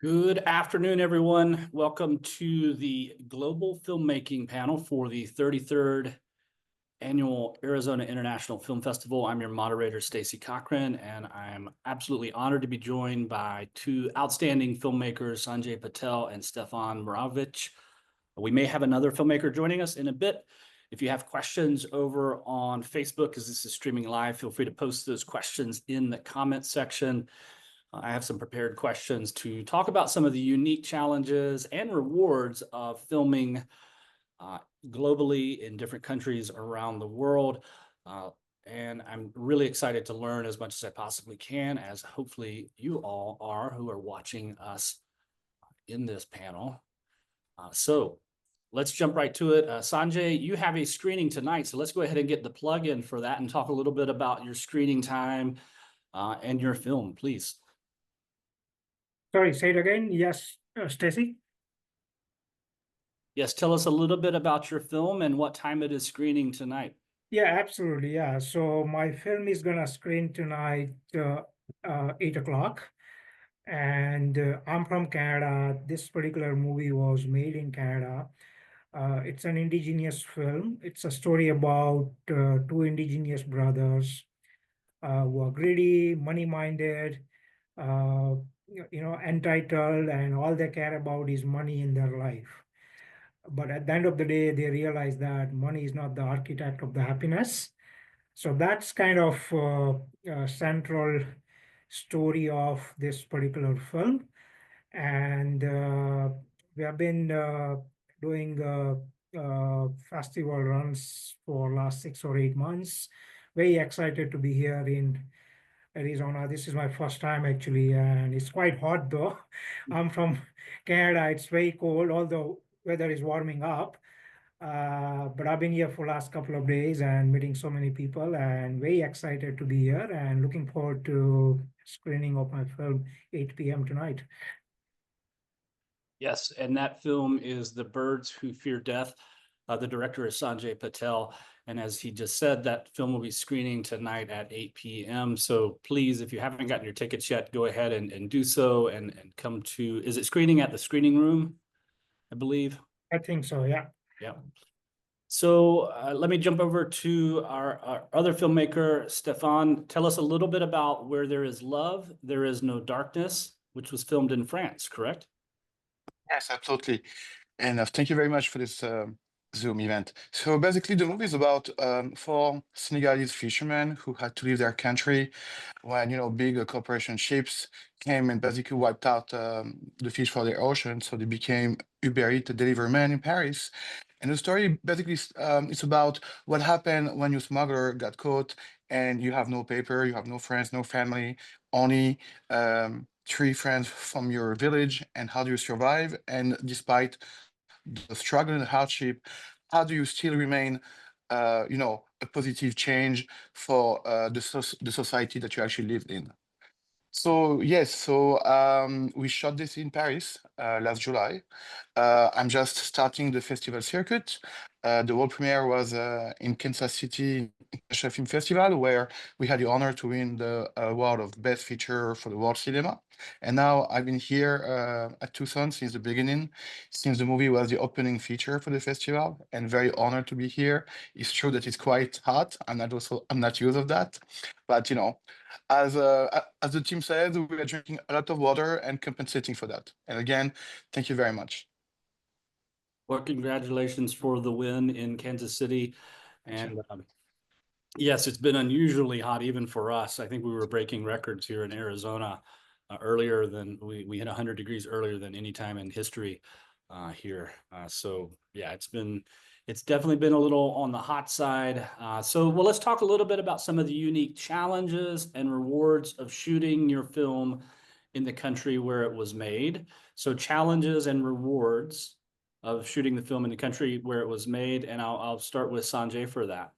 Good afternoon, everyone. Welcome to the Global Filmmaking Panel for the 33rd Annual Arizona International Film Festival. I'm your moderator, Stacey Cochran, and I'm absolutely honored to be joined by two outstanding filmmakers, Sanjay Patel and Stevan Mraovitch. We may have another filmmaker joining us in a bit. If you have questions over on Facebook, because this is streaming live, feel free to post those questions in the comments section. I have some prepared questions to talk about some of the unique challenges and rewards of filming globally in different countries around the world. And I'm really excited to learn as much as I possibly can, as hopefully you all are who are watching us in this panel. So let's jump right to it. Sanjay, you have a screening tonight, so let's go ahead and get the plug in for that and talk a little bit about your screening time and your film, please. Sorry, say it again. Yes, Stacy. Yes, tell us a little bit about your film and what time it is screening tonight. Yeah, absolutely. Yeah. So my film is gonna screen tonight, 8 o'clock, and I'm from Canada. This particular movie was made in Canada. It's an indigenous film. It's a story about two indigenous brothers who are greedy, money-minded, entitled, and all they care about is money in their life. But at the end of the day, they realize that money is not the architect of the happiness. So that's kind of central story of this particular film. And we have been doing festival runs for last 6 or 8 months. Very excited to be here in Arizona. This is my first time actually, and it's quite hot though. I'm from Canada. It's very cold, although weather is warming up. But I've been here for last couple of days and meeting so many people and very excited to be here and looking forward to screening of my film 8 p.m. tonight. Yes, and that film is The Birds Who Fear Death. The director is Sanjay Patel. And as he just said, that film will be screening tonight at 8 p.m. So please, if you haven't gotten your tickets yet, go ahead and do so and come to, is it screening at the screening room, I believe? I think so, yeah. Yeah. So let me jump over to our other filmmaker, Stevan. Tell us a little bit about Where There Is Love, There Is No Darkness, which was filmed in France, correct? Yes, absolutely. And thank you very much for this Zoom event. So basically, the movie is about four Senegalese fishermen who had to leave their country when, big corporation ships came and basically wiped out the fish for the ocean. So they became Uber Eats delivery men in Paris. And the story basically it's about what happened when your smuggler got caught and you have no paper, you have no friends, no family, only three friends from your village, and how do you survive? And despite the struggle and the hardship, how do you still remain, a positive change for the society that you actually lived in? So yes, so we shot this in Paris last July. I'm just starting the festival circuit. The world premiere was in Kansas City International Film Festival, where we had the honor to win the award of Best Feature for the World Cinema. And now I've been here at Tucson since the beginning, since the movie was the opening feature for the festival, and very honored to be here. It's true that it's quite hot. I'm not used of that, but as the team says, we are drinking a lot of water and compensating for that. And again, thank you very much. Well, congratulations for the win in Kansas City. And yes, it's been unusually hot even for us. I think we were breaking records here in Arizona earlier than we hit 100 degrees earlier than any time in history here. So yeah, it's definitely been a little on the hot side. Well, let's talk a little bit about some of the unique challenges and rewards of shooting your film in the country where it was made. So challenges and rewards of shooting the film in the country where it was made, and I'll start with Sanjay for that.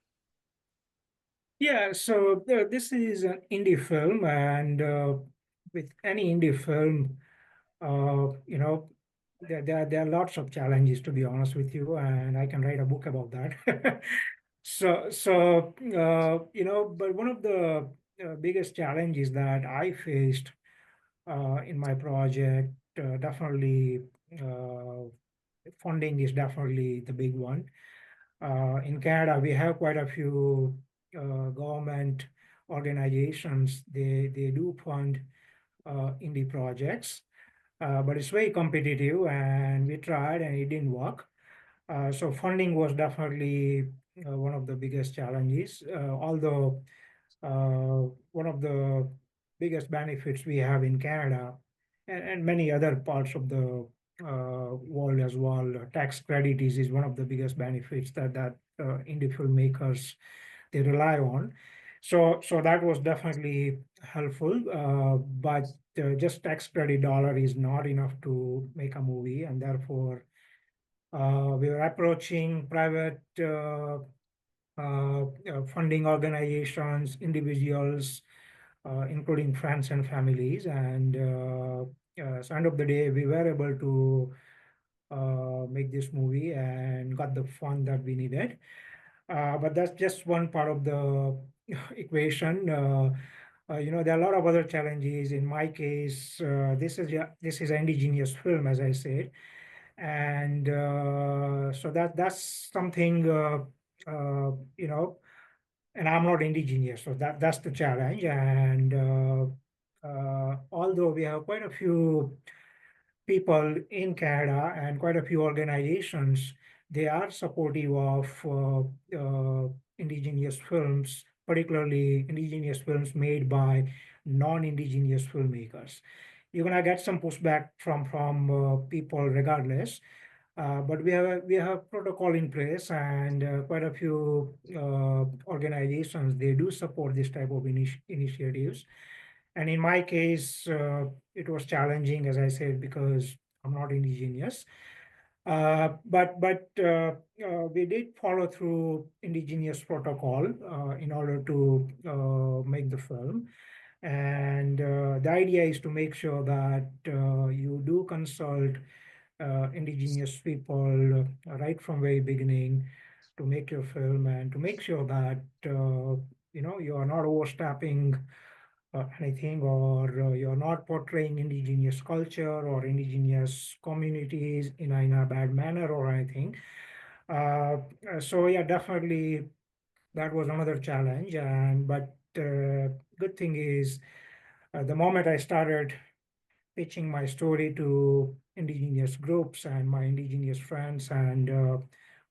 Yeah, so this is an indie film, and with any indie film, there are lots of challenges, to be honest with you, and I can write a book about that. But one of the biggest challenges that I faced in my project definitely funding is definitely the big one. In Canada, we have quite a few government organizations. They do fund indie projects, but it's very competitive, and we tried and it didn't work. So funding was definitely one of the biggest challenges. Although one of the biggest benefits we have in Canada and many other parts of the world as well, tax credit is one of the biggest benefits that indie filmmakers they rely on. So that was definitely helpful, but just tax credit dollar is not enough to make a movie, and therefore we were approaching private funding organizations, individuals, including friends and families. And so end of the day, we were able to make this movie and got the fund that we needed. But that's just one part of the equation. There are a lot of other challenges. In my case, this is an indigenous film, as I said, and so that's something you know and I'm not indigenous, so that's the challenge. And although we have quite a few people in Canada and quite a few organizations, they are supportive of indigenous films, particularly indigenous films made by non-indigenous filmmakers. You're gonna get some pushback from people regardless, but we have protocol in place, and quite a few organizations they do support this type of initiatives. And in my case, it was challenging, as I said, because I'm not indigenous. But we did follow through indigenous protocol in order to make the film. And the idea is to make sure that you do consult indigenous people right from very beginning to make your film, and to make sure that you are not overstepping anything, or you're not portraying indigenous culture or indigenous communities in a bad manner or anything. So yeah, definitely that was another challenge. And but good thing is, the moment I started pitching my story to indigenous groups and my indigenous friends and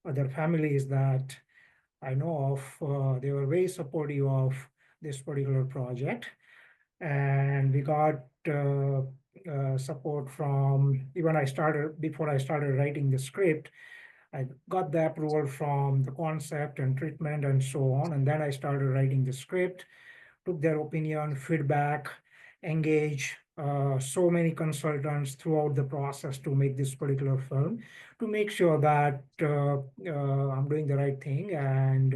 other families that I know of, they were very supportive of this particular project. And we got support from, even before I started writing the script, I got the approval from the concept and treatment and so on. And then I started writing the script, took their opinion, feedback, engage so many consultants throughout the process to make this particular film, to make sure that I'm doing the right thing, and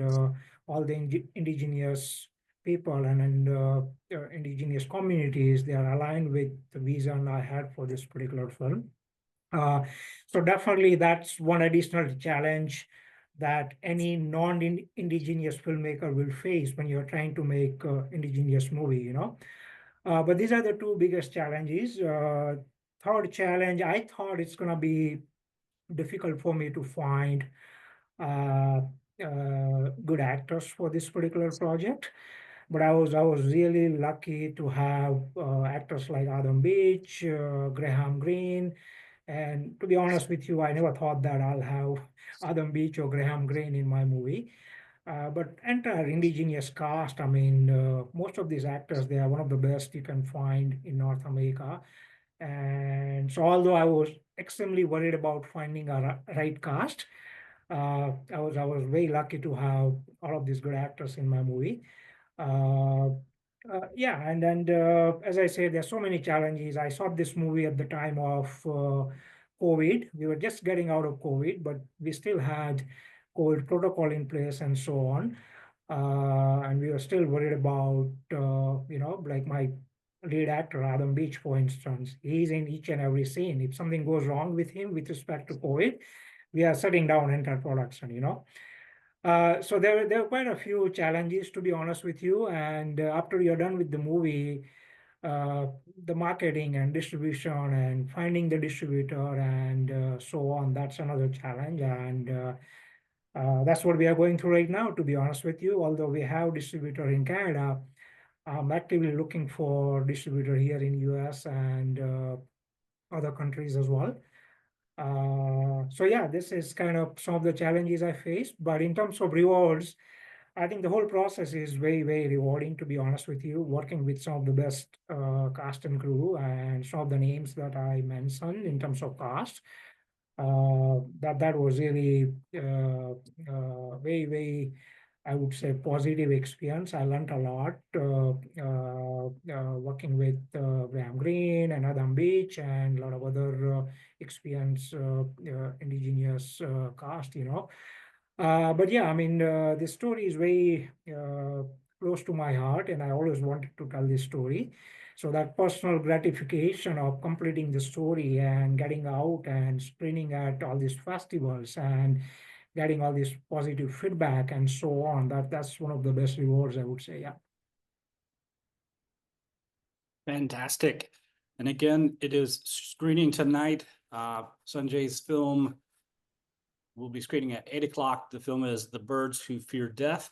all the indigenous people and indigenous communities, they are aligned with the vision I had for this particular film. So definitely that's one additional challenge that any non-indigenous filmmaker will face when you're trying to make indigenous movie. But these are the two biggest challenges. Third challenge, I thought it's gonna be difficult for me to find good actors for this particular project. But I was really lucky to have actors like Adam Beach, Graham Greene, and to be honest with you, I never thought that I'll have Adam Beach or Graham Greene in my movie. But entire indigenous cast, I mean, most of these actors, they are one of the best you can find in North America. And so although I was extremely worried about finding a right cast, I was very lucky to have all of these good actors in my movie. Uh, yeah, and as I said, there's so many challenges. I saw this movie at the time of COVID. We were just getting out of COVID, but we still had COVID protocol in place and so on. And we were still worried about, like my lead actor, Adam Beach, for instance. He's in each and every scene. If something goes wrong with him with respect to COVID, we are shutting down entire production. So there are quite a few challenges, to be honest with you. And after you're done with the movie, uh, the marketing and distribution and finding the distributor and so on. That's another challenge. And that's what we are going through right now, to be honest with you. Although we have distributor in Canada, I'm actively looking for distributor here in US and other countries as well. So yeah, this is kind of some of the challenges I faced. But in terms of rewards, I think the whole process is very, very rewarding, to be honest with you, working with some of the best cast and crew and some of the names that I mentioned in terms of cast. That was really very, very, I would say, positive experience. I learned a lot working with Graham Greene and Adam Beach and a lot of other experienced indigenous cast, you know. But yeah, I mean, this story is very close to my heart, and I always wanted to tell this story. So that personal gratification of completing the story and getting out and screening at all these festivals and getting all this positive feedback and so on, that's one of the best rewards, I would say. Yeah. Fantastic. And again, it is screening tonight. Sanjay's film will be screening at 8 o'clock. The film is The Birds Who Fear Death.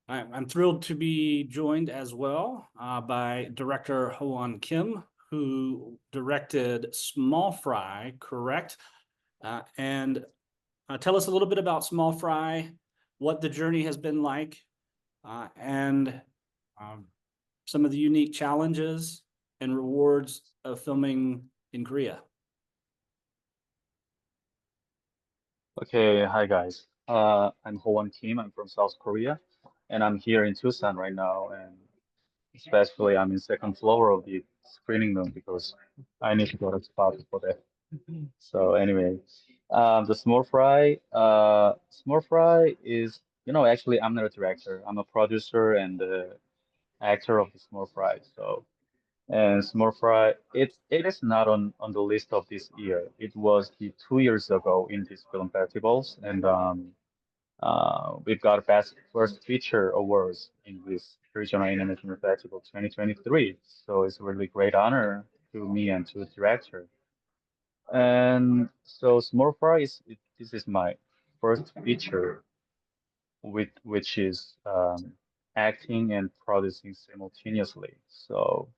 I'm thrilled to be joined as well by director Howon Kim, who directed Small Fry, correct? And tell us a little bit about Small Fry, what the journey has been like, and some of the unique challenges and rewards of filming in Korea. Okay, hi guys. I'm Howon Kim. I'm from South Korea, and I'm here in Tucson right now. And especially, I'm in second floor of the screening room because I need to go to the spot for that. So anyway, the small fry is, actually, I'm not a director. I'm a producer and the actor of the small fry. So and small fry, it is not on the list of this year. It was the 2 years ago in these film festivals, and we've got Best First Feature awards in this Regional International Festival 2023. So it's a really great honor to me and to the director. And so Small Fry this is my first feature with which is acting and producing simultaneously. So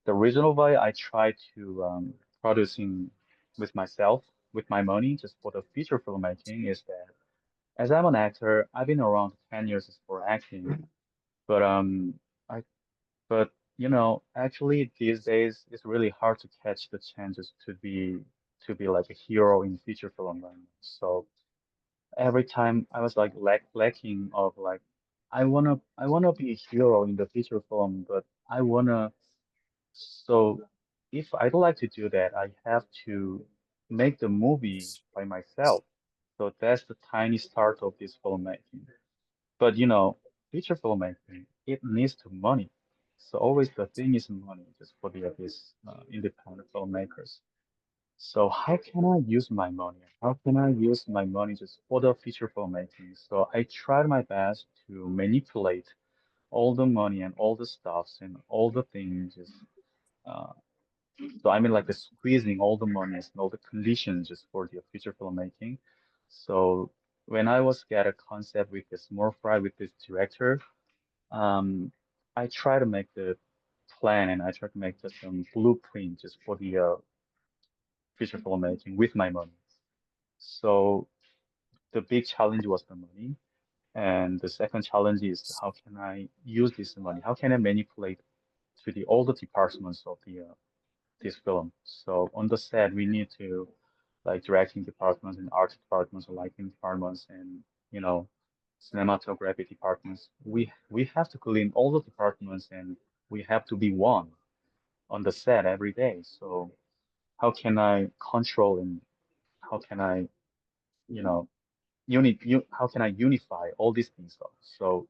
the reason why I try to producing with myself, with my money, just for the feature filmmaking is that as I'm an actor, I've been around 10 years for acting, but I but actually these days it's really hard to catch the chances to be like a hero in feature film right now. So every time I was like lacking of like I wanna be a hero in the feature film, but I wanna so if I'd like to do that, I have to make the movie by myself. So that's the tiny start of this filmmaking. But feature filmmaking, it needs to money. So always the thing is money, just for these independent filmmakers. So how can I use my money? How can I use my money just for the feature filmmaking? So I tried my best to manipulate all the money and all the stuffs and all the things just uh, so I mean like the squeezing all the monies and all the conditions just for the feature filmmaking. So when I was get a concept with this more fry with this director, um, I try to make the plan and I try to make just some blueprint just for the feature filmmaking with my money. So the big challenge was the money, and the second challenge is how can I use this money? How can I manipulate to the all the departments of the this film. So on the set, we need to like directing departments and art departments, lighting departments, and you know, cinematography departments. We have to clean all the departments, and we have to be one on the set every day. So how can I control and how can I, you know, how can I unify all these things? So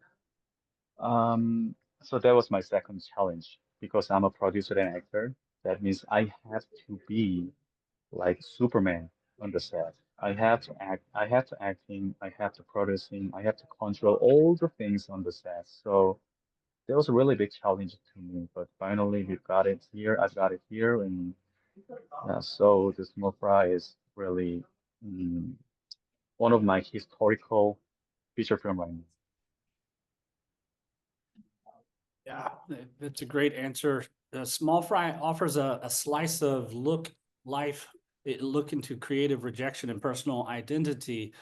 um, so that was my second challenge because I'm a producer and actor. That means I have to be like Superman on the set. I have to acting, I have to producing, I have to control all the things on the set. So that was a really big challenge to me, but finally we've got it here. I've got it here, and so the small fry is really mm, one of my historical feature film right now. Yeah, that's a great answer. Small Fry offers a slice of look into creative rejection and personal identity.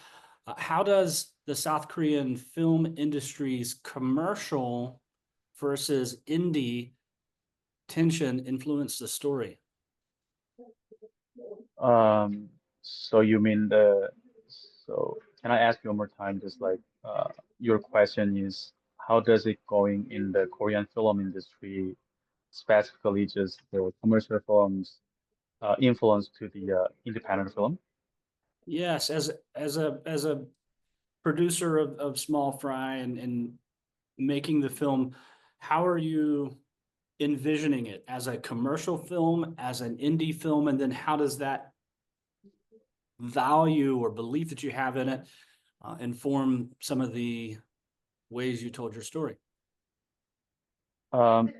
How does the South Korean film industry's commercial versus indie tension influence the story? So you mean so can I ask you one more time, just like your question is how does it going in the Korean film industry, specifically just the commercial films, influence to the independent film? Yes, as a producer of Small Fry and making the film, how are you envisioning it as a commercial film, as an indie film, and then how does that value or belief that you have in it inform some of the ways you told your story? Um,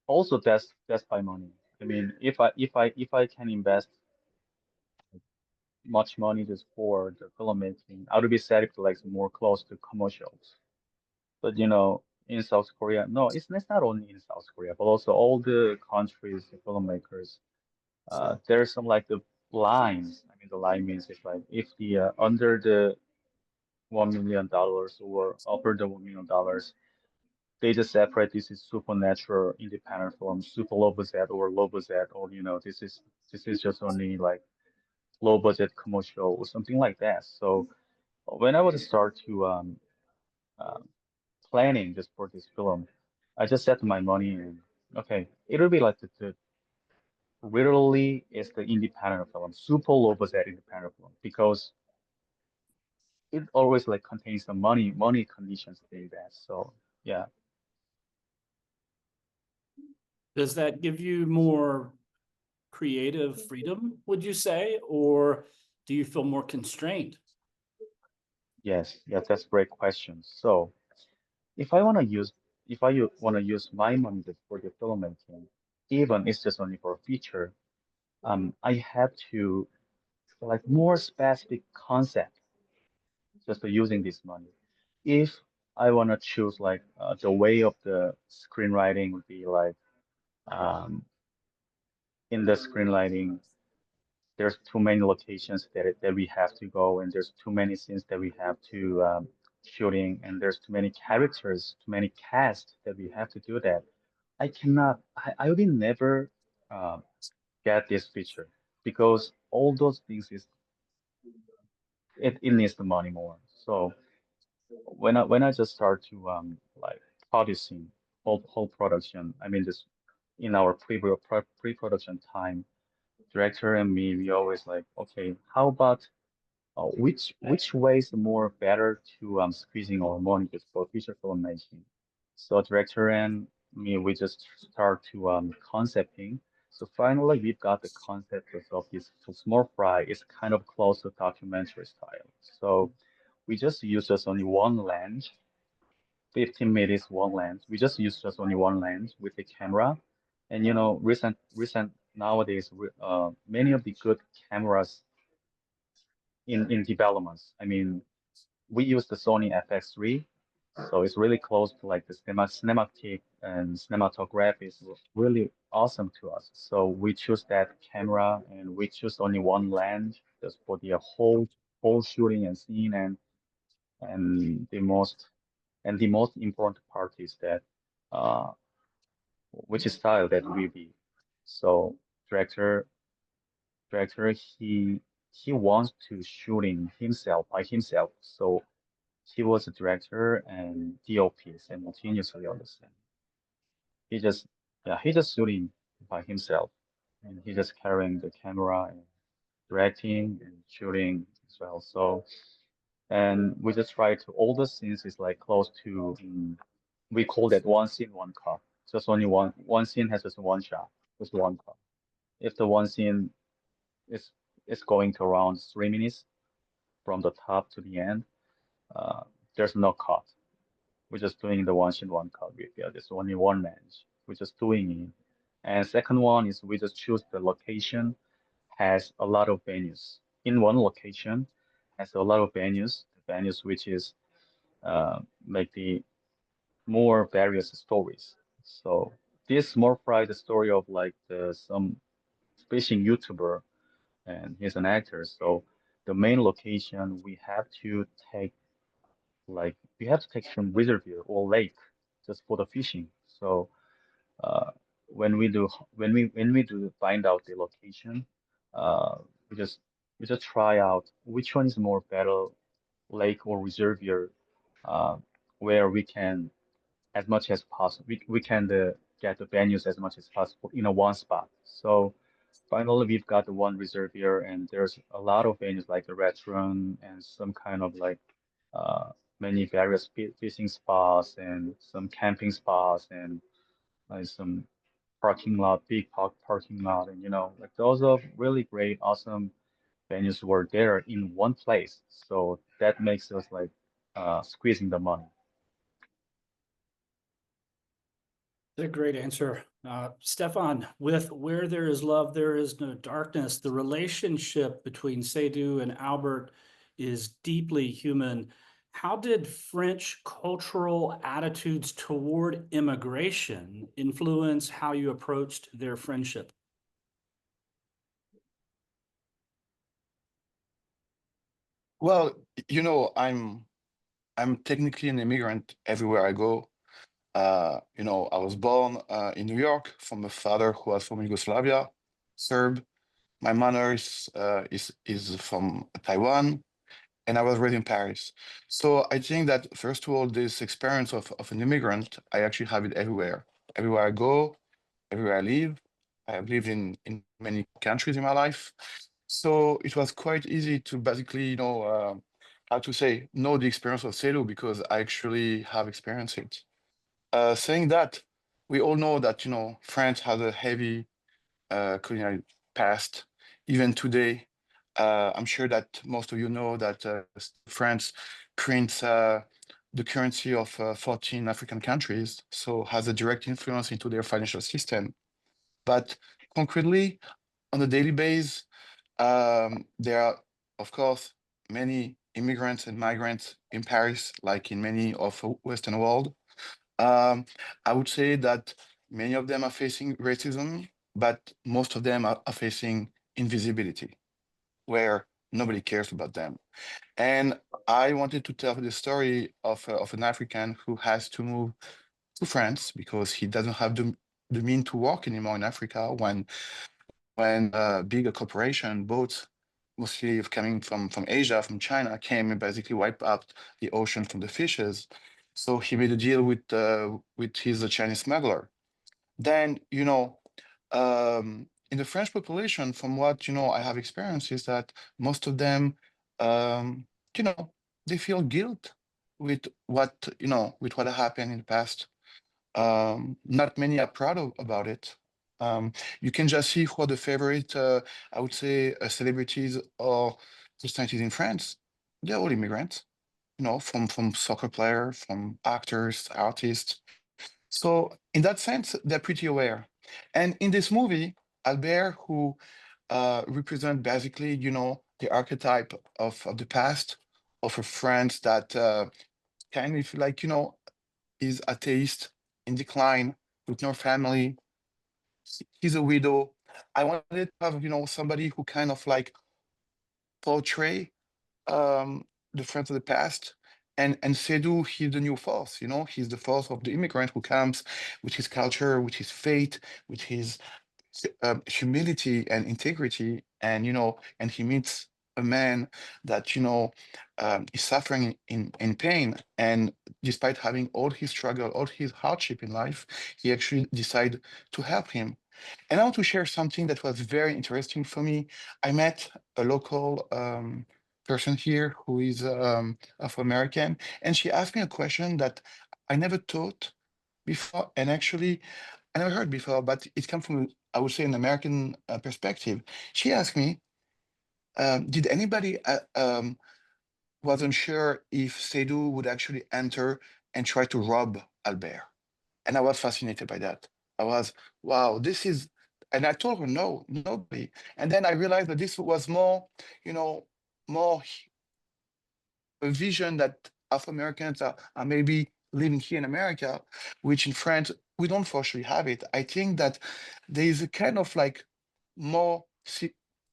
Also that's by money. I mean, if I can invest much money just for the filmmaking, I would be set if like more close to commercials. But in South Korea, no, it's not only in South Korea, but also all the countries, the filmmakers. There's some like the lines. I mean, the line means it's like if the under the $1 million or over the $1 million, they just separate this is supernatural independent film, super low budget or low budget, or this is just only like low budget commercial or something like that. So when I was start to uh, planning just for this film, I just set my money and okay, it'll be like the literally is the independent film, super low budget independent film because it always like contains the money conditions in that. So yeah. Does that give you more creative freedom, would you say, or do you feel more constrained? Yes, that's a great question. So if I want to use if I want to use my money for the filmmaking, even it's just only for a feature, I have to like more specific concept just for using this money. If I want to choose like the way of the screenwriting would be like um, in the screenwriting, there's too many locations that we have to go, and there's too many scenes that we have to shooting, and there's too many characters, too many cast that we have to do that. I will never uh, get this feature because all those things it needs the money more. So when I just start to like producing whole production, I mean just in our pre-production time, director and me, we always like, okay, how about which way is more better to squeezing our money just for feature filmmaking? So director and me, we just start to concepting. So finally, we've got the concept of this small fry. It's kind of close to documentary style. So we just use just only one lens, 15 minutes one lens. We just use just only one lens with the camera. And recent nowadays, many of the good cameras in developments. I mean, we use the Sony FX3, so it's really close to like the cinematic and cinematography is really awesome to us. So we choose that camera and we choose only one lens just for the whole shooting and scene and the most important part is that uh which style that we be. So director director he wants to shooting himself by himself. So he was a director and DOP simultaneously on the set. He just he just shooting by himself and he just carrying the camera and directing and shooting as well. So and we just try to all the scenes is like close to we call that one scene one cut. Just only one scene has just one shot, just one cut. If the one scene is is going to around 3 minutes from the top to the end, uh, there's no cut. we're just doing the one-shot cut with just only one man. We're just doing it. And second one is we just choose the location has a lot of venues. In one location has a lot of venues which is make the more various stories. So this more fry the story of like some fishing YouTuber and he's an actor. So the main location take we have to take some reservoir or lake just for the fishing. So uh, when we do find out the location, uh, we just we just try out which one is more better lake or reservoir uh, where we can as much as possible we can get the venues as much as possible in a one spot. So finally, we've got the one reservoir, and there's a lot of venues like the restaurant and some kind of like uh, many various fishing spots and some camping spots and some parking lot, big parking lot, and like those are really great, awesome venues were there in one place. So that makes us like squeezing the money. A great answer. Stefan, with Where There Is Love, There Is No Darkness, the relationship between Seydoux and Albert is deeply human. How did French cultural attitudes toward immigration influence how you approached their friendship? Well, I'm technically an immigrant everywhere I go. I was born in New York from a father who was from Yugoslavia, Serb. My mother is from Taiwan, and I was raised in Paris. So I think that first of all, this experience of an immigrant, I actually have it everywhere. Everywhere I go, everywhere I live. I have lived in many countries in my life. So it was quite easy to basically, how to say, know the experience of Seydoux because I actually have experienced it. Saying that, we all know that, France has a heavy colonial past. Even today, I'm sure that most of you know that France prints the currency of 14 African countries, so has a direct influence into their financial system. But concretely, on a daily basis, there are, of course, many immigrants and migrants in Paris, like in many of the Western world. I would say that many of them are facing racism, but most of them are facing invisibility, where nobody cares about them. And I wanted to tell the story of an African who has to move to France because he doesn't have the mean to work anymore in Africa when bigger corporation, boats mostly coming from Asia, from China, came and basically wiped out the ocean from the fishes. So he made a deal with his Chinese smuggler. Then, in the French population, from what I have experienced, is that most of them, um, you know, they feel guilt with what happened in the past. Not many are proud about it. You can just see who are the favorite, I would say, celebrities or personalities in France. They're all immigrants, from soccer player, from actors, artists. So in that sense, they're pretty aware. And in this movie, Albert, who represent basically, the archetype of the past of a France that kind of like, is atheist in decline with no family. He's a widow. I wanted to have, somebody who kind of like portray um, the friends of the past. And Seydoux, he's the new force, he's the force of the immigrant who comes with his culture, with his faith, with his humility and integrity, and he meets a man that is suffering in pain, and despite having all his struggle, all his hardship in life, he actually decided to help him. And I want to share something that was very interesting for me. I met a local person here who is Afro-American, and she asked me a question that I never thought before, and actually I never heard before, but it comes from, I would say, an American perspective. She asked me, did anybody wasn't sure if Seydoux would actually enter and try to rob Albert. And I was fascinated by that. I was, wow, this is, and I told her, no, nobody. And then I realized that this was more, more a vision that Afro-Americans are maybe living here in America, which in France, we don't fortunately have it. I think that there is a kind of like more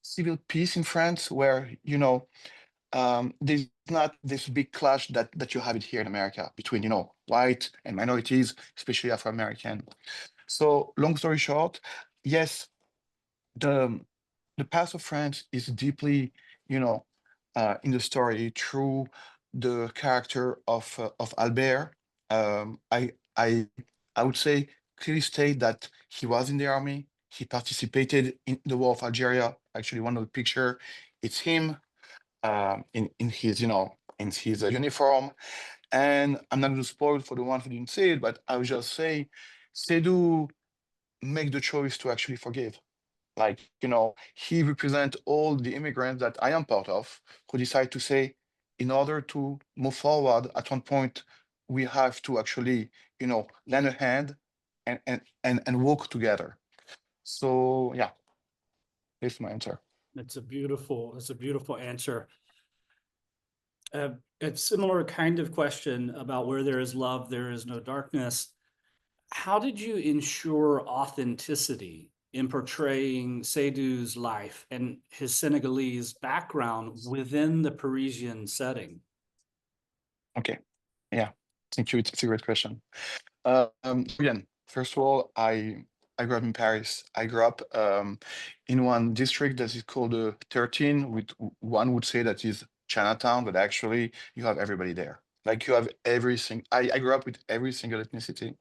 civil peace in France where, there's not this big clash that you have it here in America between, white and minorities, especially Afro-American. So long story short, yes, the the past of France is deeply, in the story through the character of Albert. I I would say clearly state that he was in the army. He participated in the war of Algeria. Actually, one of the picture, it's him in his in his uniform. And I'm not going to spoil for the one who didn't see it, but I would just say, Seydoux make the choice to actually forgive. Like, he represents all the immigrants that I am part of who decide to say, in order to move forward, at one point, we have to actually, lend a hand and work together. So yeah, that's my answer. It's a beautiful answer. It's similar kind of question about where there is love, there is no darkness. How did you ensure authenticity in portraying Seydoux's life and his Senegalese background within the Parisian setting? Okay, yeah, thank you. It's a great question. Again, first of all, I grew up in Paris. I grew up in one district that is called 13. With one would say that is Chinatown, but actually you have everybody there. Like you have everything. I grew up with every single ethnicity,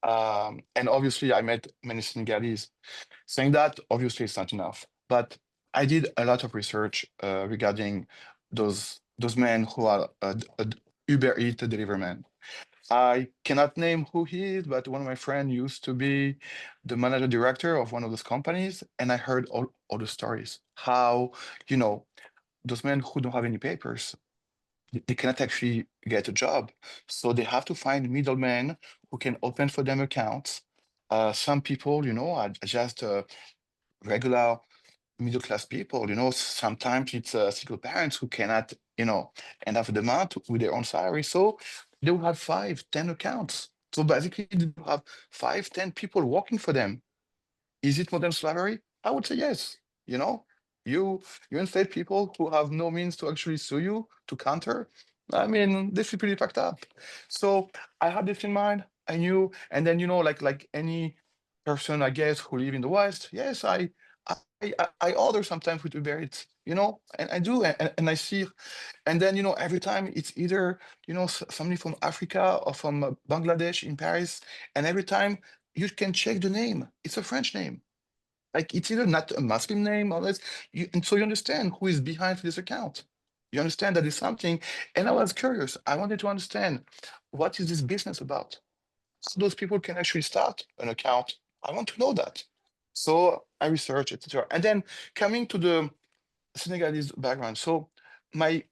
and obviously I met many Senegalese. Saying that, obviously it's not enough, but I did a lot of research regarding those men who are Uber Eats delivery men. I cannot name who he is, but one of my friends used to be the manager director of one of those companies, and I heard all the stories. How, those men who don't have any papers, they cannot actually get a job. So they have to find middlemen who can open for them accounts. Some people, are just regular middle class people. Sometimes it's single parents who cannot, end up the month with their own salary. So they will have 5, 10 accounts. So basically, they will have 5, 10 people working for them. Is it modern slavery? I would say yes. You enslaved people who have no means to actually sue you to counter. I mean, this is pretty fucked up. So I had this in mind. I knew, and then like any person, I guess, who live in the West, yes, I order sometimes with Uber Eats, and I do, and I see, and then every time it's either somebody from Africa or from Bangladesh in Paris, and every time you can check the name, it's a French name. Like it's either not a Muslim name or less, and so you understand who is behind this account. You understand that it's something, and I was curious. I wanted to understand what is this business about. So those people can actually start an account. I want to know that. So I researched, etc. And then coming to the Senegalese background. So my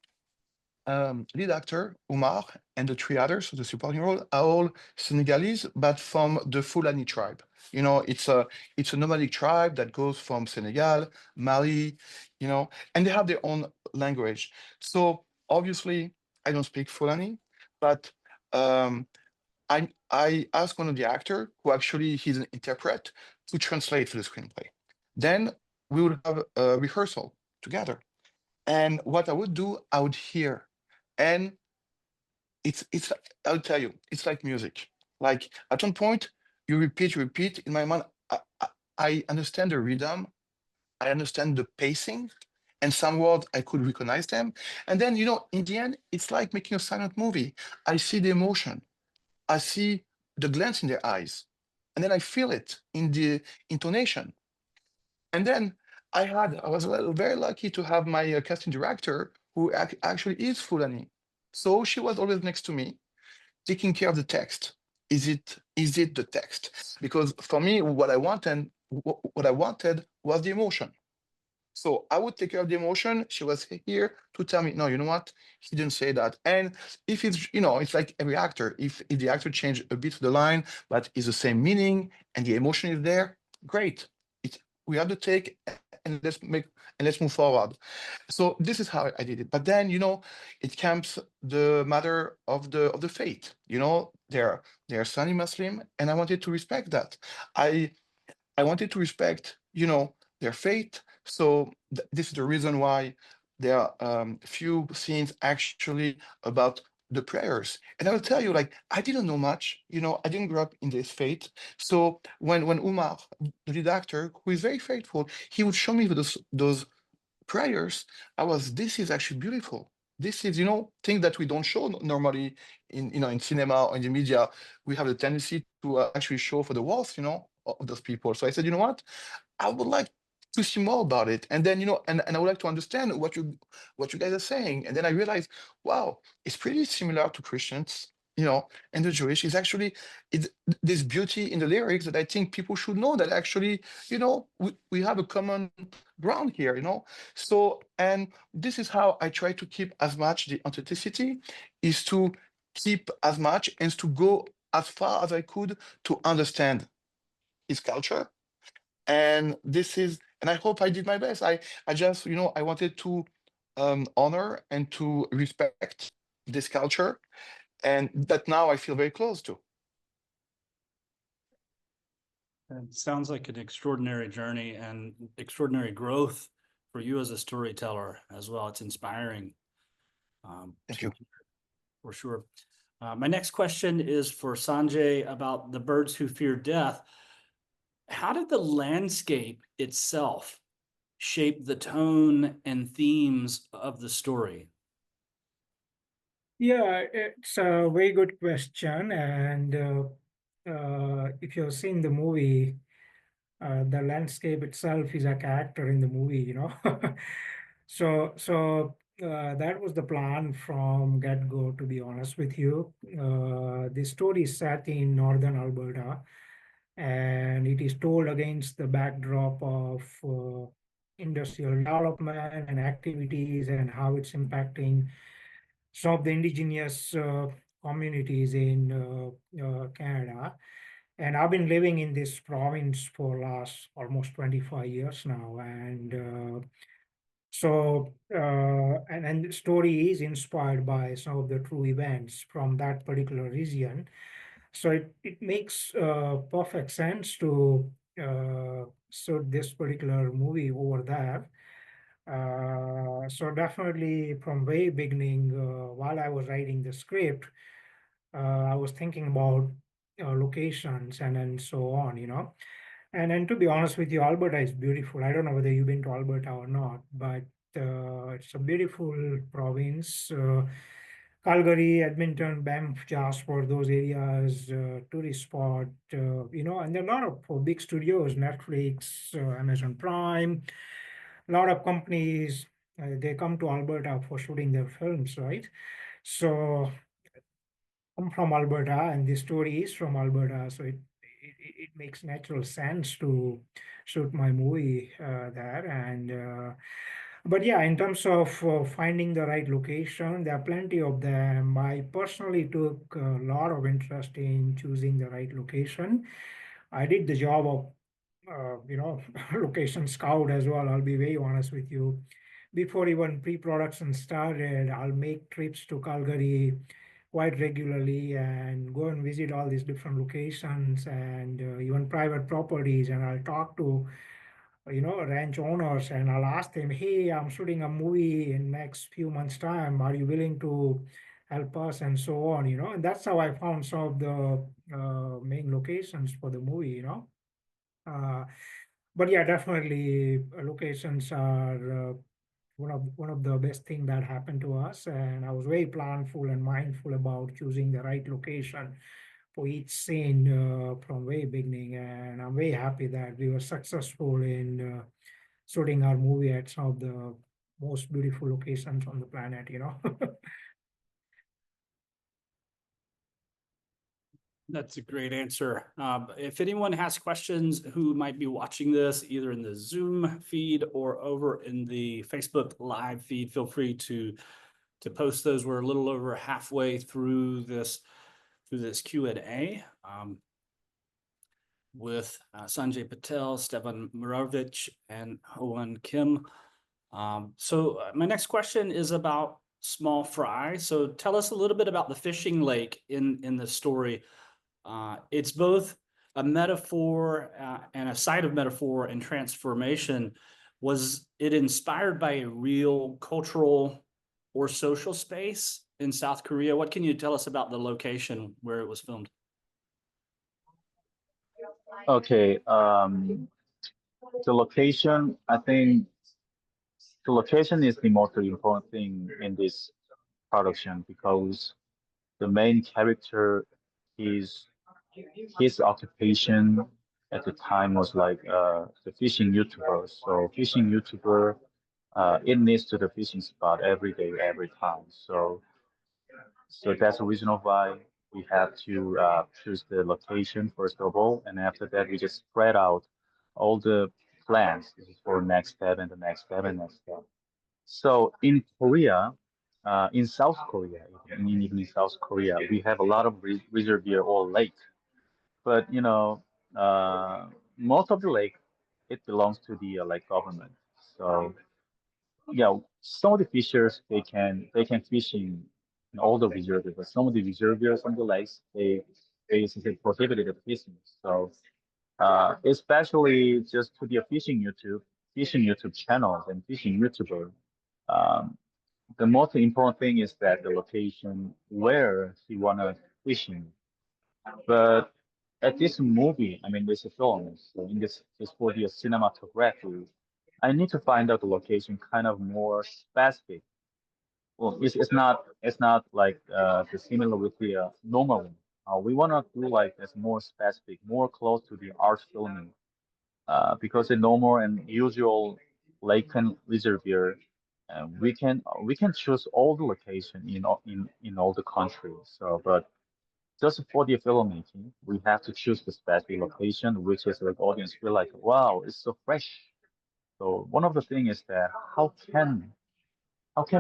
lead actor, Umar, and the three others, the supporting role, are all Senegalese, but from the Fulani tribe. It's a nomadic tribe that goes from Senegal, Mali, and they have their own language. So obviously, I don't speak Fulani, but I asked one of the actor, who actually he's an interpret, to translate for the screenplay. Then we would have a rehearsal together. And what I would do, I would hear. And it's I'll tell you, it's like music. Like at one point, you repeat in my mind. I understand the rhythm, I understand the pacing, and some words I could recognize them. And then in the end, it's like making a silent movie. I see the emotion, I see the glance in their eyes, and then I feel it in the intonation. And then I was very lucky to have my casting director who actually is Fulani. So she was always next to me, taking care of the text. Is it the text? Because for me, what I wanted was the emotion. So I would take care of the emotion. She was here to tell me, no, you know what? He didn't say that. And if it's, it's like every actor. If the actor changed a bit of the line, but it's the same meaning and the emotion is there, great. We have to take and let's move forward. So this is how I did it. But then, it comes the matter of the faith. They're Sunni Muslim, and I wanted to respect that. I wanted to respect, their faith. So this is the reason why there are few scenes actually about the prayers. And I will tell you, like, I didn't know much, I didn't grow up in this faith. So when Umar, the lead actor, who is very faithful, he would show me those prayers, this is actually beautiful. This is, things that we don't show normally in cinema or in the media. We have the tendency to actually show for the walls, of those people. So I said, you know what? I would like to see more about it. And then, and I would like to understand what you guys are saying. And then I realized, wow, it's pretty similar to Christians, and the Jewish is actually this beauty in the lyrics that I think people should know that actually, we have a common ground here, So, and this is how I try to keep as much the authenticity is to keep as much and to go as far as I could to understand his culture. And I hope I did my best. I just, I wanted to honor and to respect this culture, and that now I feel very close to. It sounds like an extraordinary journey and extraordinary growth for you as a storyteller as well. It's inspiring. Thank you. For sure. My next question is for Sanjay about The Birds Who Fear Death. How did the landscape itself shape the tone and themes of the story? Yeah, it's a very good question. And if you've seen the movie, the landscape itself is a character in the movie, So that was the plan from get-go, to be honest with you. The story is set in northern Alberta, and it is told against the backdrop of industrial development and activities and how it's impacting some of the indigenous communities in Canada. And I've been living in this province for last almost 25 years now. And and the story is inspired by some of the true events from that particular region. So it makes perfect sense to shoot this particular movie over there. So definitely from very beginning, while I was writing the script, I was thinking about locations and so on, And to be honest with you, Alberta is beautiful. I don't know whether you've been to Alberta or not, but it's a beautiful province. Calgary, Edmonton, Banff, Jasper, those areas, tourist spot, and there are a lot of big studios, Netflix, Amazon Prime, a lot of companies, they come to Alberta for shooting their films, right? So I'm from Alberta, and the story is from Alberta, so it makes natural sense to shoot my movie there. And but yeah, in terms of finding the right location, there are plenty of them. I personally took a lot of interest in choosing the right location. I did the job of location scout as well. I'll be very honest with you. Before even pre-production started, I'll make trips to Calgary quite regularly and go and visit all these different locations and even private properties. And I'll talk to, ranch owners, and I'll ask them, hey, I'm shooting a movie in next few months' time. Are you willing to help us and so on, And that's how I found some of the main locations for the movie, Uh, but yeah, definitely locations are one of the best thing that happened to us, and I was very planful and mindful about choosing the right location for each scene from very beginning, and I'm very happy that we were successful in shooting our movie at some of the most beautiful locations on the planet. That's a great answer. If anyone has questions who might be watching this either in the Zoom feed or over in the Facebook live feed, feel free to post those. We're a little over halfway through this Q&A with Sanjay Patel, Stevan Mraovitch, and Howon Kim. So my next question is about small fry. So tell us a little bit about the fishing lake in the story. It's both a metaphor and a site of metaphor and transformation. Was it inspired by a real cultural or social space in South Korea? What can you tell us about the location where it was filmed? Okay, the location, I think the location is the most important thing in this production because the main character is his occupation at the time was like the fishing YouTuber. So fishing YouTuber, it needs to the fishing spot every day, every time. So that's the reason of why we have to choose the location first of all, and after that we just spread out all the plans for next step and the next step and next step. So in Korea, in South Korea, even in South Korea, we have a lot of reservoir or lake, but most of the lake it belongs to the like government. So yeah, some of the fishers they can fish in all the reservoirs, but some of the reservoirs on the lakes they basically prohibited the fishing. So especially just to the fishing YouTube channels and fishing YouTuber. Um, the most important thing is that the location where he wanna fishing. But at this movie, I mean, this film, so in this for the cinematography, I need to find out the location kind of more specific. Well, it's not like the similar with the normal one. We want to do like this more specific, more close to the art filming. Because the normal and usual lake and reservoir, we can choose all the location in all the countries. So, but just for the filmmaking, we have to choose the specific location, which is like audience feel like, wow, it's so fresh. So one of the thing is that how can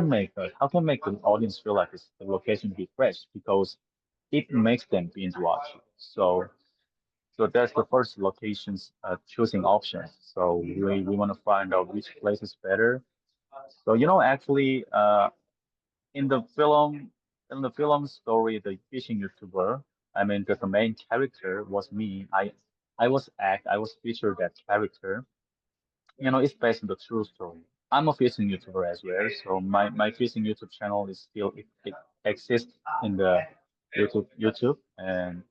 make the audience feel like the location be fresh because it makes them binge watch. So that's the first locations choosing option. So we want to find out which place is better. So actually in the film story, the fishing YouTuber, I mean the main character was me. I was featured that character. It's based on the true story. I'm a fishing YouTuber as well, so my fishing YouTube channel is still it exists in the YouTube, and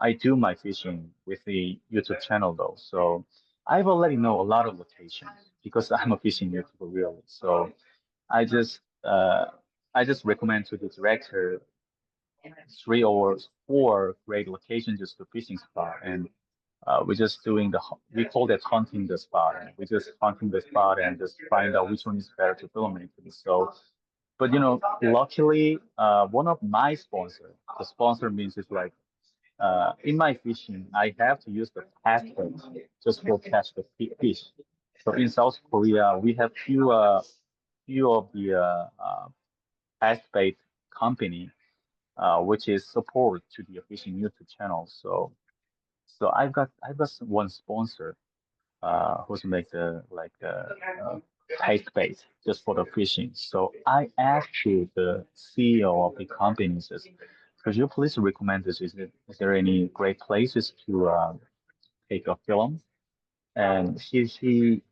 I do my fishing with the YouTube channel though. So I've already know a lot of locations because I'm a fishing YouTuber really. So I just uh, I just recommend to the director 3 or 4 great locations just to fishing spot, and we're just doing we call that hunting the spot. And we just hunting the spot and just find out which one is better to film it. So, but luckily, one of my sponsor, the sponsor means it's like in my fishing, I have to use the past bait just for catch the fish. So in South Korea, we have few of the past bait company, which is support to the fishing YouTube channel. So I've got one sponsor who's make the like take bait just for the fishing. So I asked you, the CEO of the company, says, could you please recommend this? Is there any great places to take a film? And he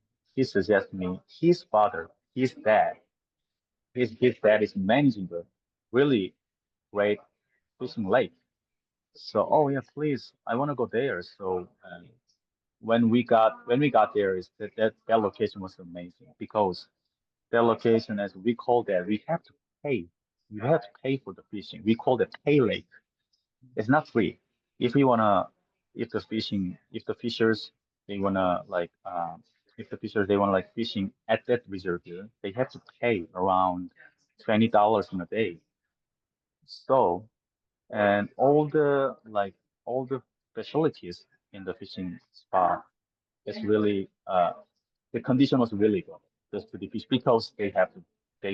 suggested me his father, his dad is managing the really great fishing lake. So, oh yeah, please, I want to go there. So when we got there, is that location was amazing because that location, as we call that, we have to pay. You have to pay for the fishing. We call it pay lake. It's not free. If we wanna, if the fishers they wanna like, if the fishers they wanna like fishing at that reservoir, they have to pay around $20 in a day. So and all the facilities in the fishing spa is really the condition was really good just to the fish because they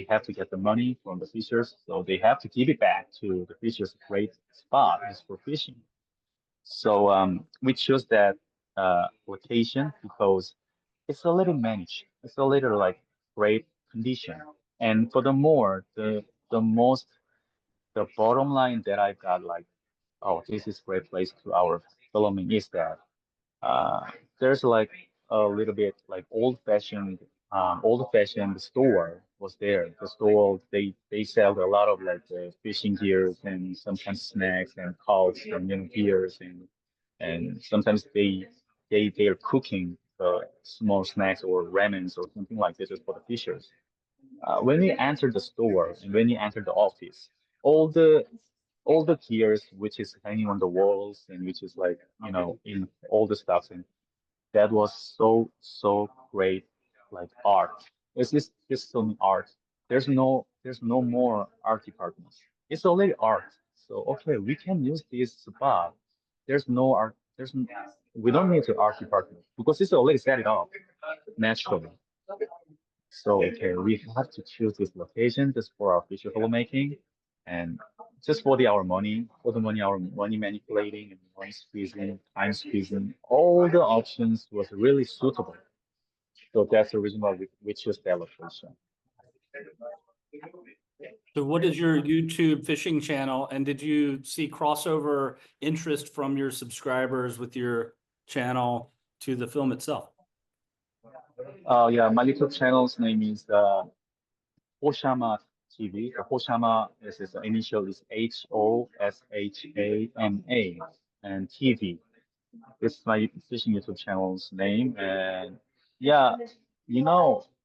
have to get the money from the fishers, so they have to give it back to the fishers' great spot is for fishing. So we chose that location because it's a little managed. It's a little like great condition. And furthermore, the most the bottom line that I got like, oh, this is great place to our filming is that uh, there's like a little bit like old fashioned store was there. The store they sell a lot of like fishing gears and sometimes snacks and cults and beers and sometimes they are cooking small snacks or ramens or something like this just for the fishers. When you enter the store and when you enter the office, all the all the gears which is hanging on the walls and which is like in all the stuff and that was so great like art. It's just some art. There's no more art departments. It's already art. So okay, we can use this spot. There's no art. We don't need the art department because it's already set it up naturally. So okay, we have to choose this location just for our future filmmaking, and just for our money, our money manipulating and money squeezing, time squeezing, all the options was really suitable. So that's the reason why we choose that location. So what is your YouTube fishing channel? And did you see crossover interest from your subscribers with your channel to the film itself? Yeah, my YouTube channel's name is Hoshama TV. The Hoshama is its initial is Hoshama and TV. This is my fishing YouTube channel's name, and yeah,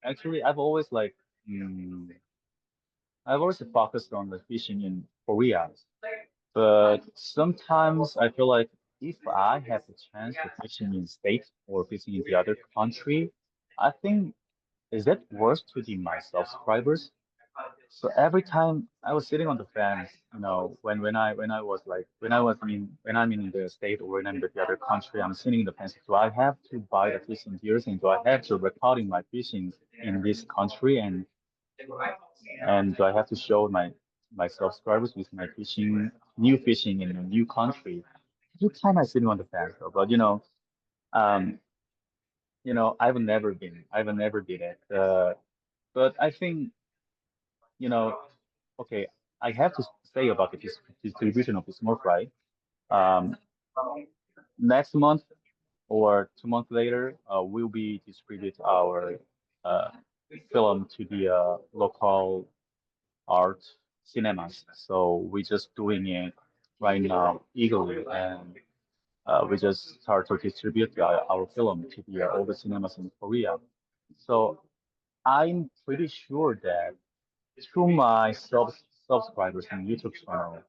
actually, mm, I've always focused on the fishing in Korea, but sometimes I feel like if I have the chance to fishing in state or fishing in the other country, I think is that worth to my subscribers? So every time I was sitting on the fence, when I'm in the state or when I'm in the other country, I'm sitting in the fence. Do I have to buy the fishing gears and do I have to recording my fishing in this country and do I have to show my subscribers with my new fishing in a new country? Every time I sitting on the fence, though, but um, I've never did it. But I think you know, okay, I have to say about the distribution of the small fry. Um, Next month or 2 months later, we'll be distribute our uh, film to the local art cinemas. So we're just doing it right now eagerly, and we just start to distribute our film to the all the cinemas in Korea. So I'm pretty sure that through my subscribers and YouTube channel,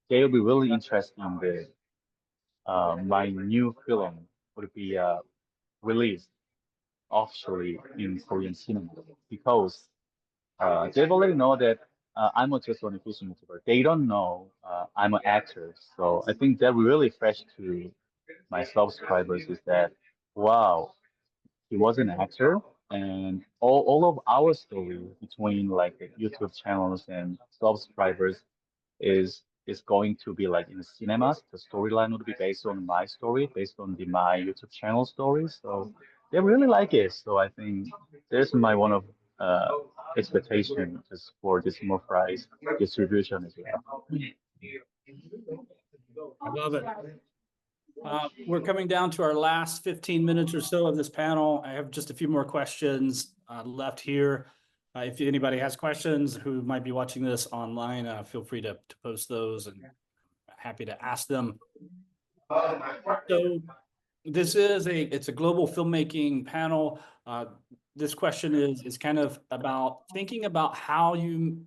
they'll be really interested in the my new film would be released officially in Korean cinema because they've already know that I'm not just an fishing YouTuber. They don't know I'm an actor. So I think that really fresh to my subscribers is that wow, he was an actor and all of our story between like the YouTube channels and subscribers is going to be like in the cinemas. The storyline would be based on my story, based on my YouTube channel story. So they really like it. So I think there's my one of uh, expectation just for this more price distribution as well. I love it. We're coming down to our last 15 minutes or so of this panel. I have just a few more questions left here. If anybody has questions who might be watching this online, feel free to post those and happy to ask them. So this is it's a global filmmaking panel. This question is kind of about thinking about how you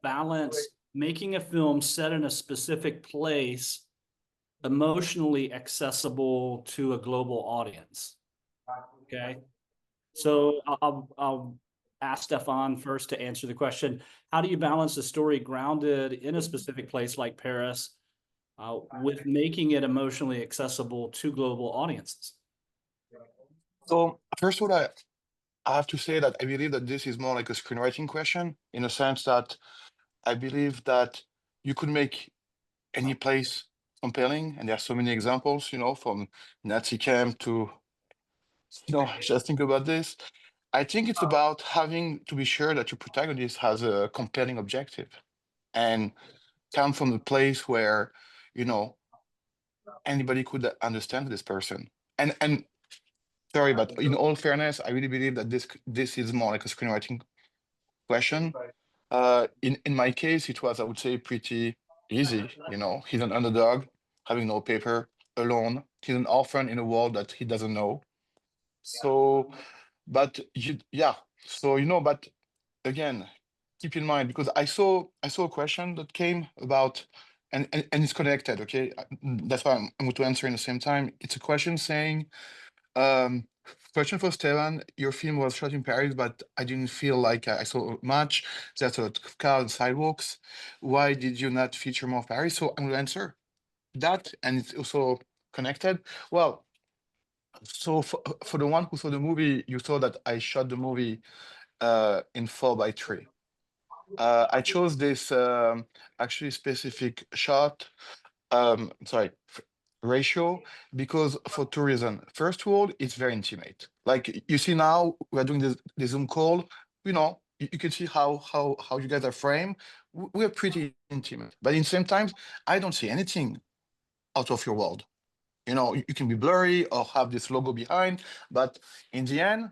balance making a film set in a specific place emotionally accessible to a global audience. Okay. So I'll ask Stefan first to answer the question. How do you balance a story grounded in a specific place like Paris with making it emotionally accessible to global audiences? So first of all, I have to say that I believe that this is more like a screenwriting question, in a sense that I believe that you could make any place compelling, and there are so many examples, from Nazi camp to, just think about this. I think it's about having to be sure that your protagonist has a compelling objective and come from a place where, you know, anybody could understand this person. And sorry, but in all fairness, I really believe that this is more like a screenwriting question. In my case, it was, I would say, pretty easy. He's an underdog, having no paper, alone. He's an orphan in a world that he doesn't know. So, yeah. So but again, keep in mind, because I saw a question that came about, and it's connected. Okay, that's why I'm going to answer in the same time. It's a question saying, um, question for Stevan. Your film was shot in Paris, but I didn't feel like I saw much. There's a lot of cars and sidewalks. Why did you not feature more of Paris? So I'm going to answer that, and it's also connected. Well, so for the one who saw the movie, you saw that I shot the movie in 4:3. I chose this actually specific shot, sorry, ratio, because for two reasons. First of all, it's very intimate. Like you see now, we're doing the Zoom call. You can see how you guys are framed. We're pretty intimate, but in the same time, I don't see anything out of your world. You can be blurry or have this logo behind, but in the end,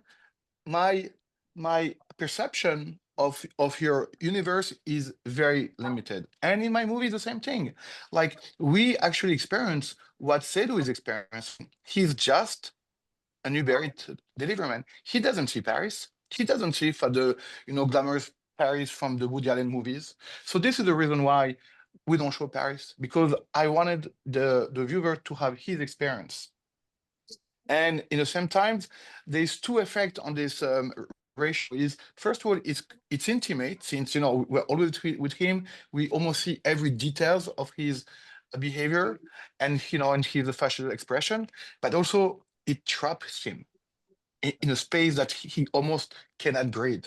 my perception of your universe is very limited. And in my movie, the same thing. Like we actually experience what Seydou is experiencing. He's just an Uber Eats deliveryman. He doesn't see Paris. He doesn't see for the glamorous Paris from the Woody Allen movies. So this is the reason why we don't show Paris, because I wanted the viewer to have his experience. And in the same time, there's two effects on this ratio. Is first of all, it's intimate, since we're always with him. We almost see every details of his behavior and and his facial expression, but also it traps him in a space that he almost cannot breathe.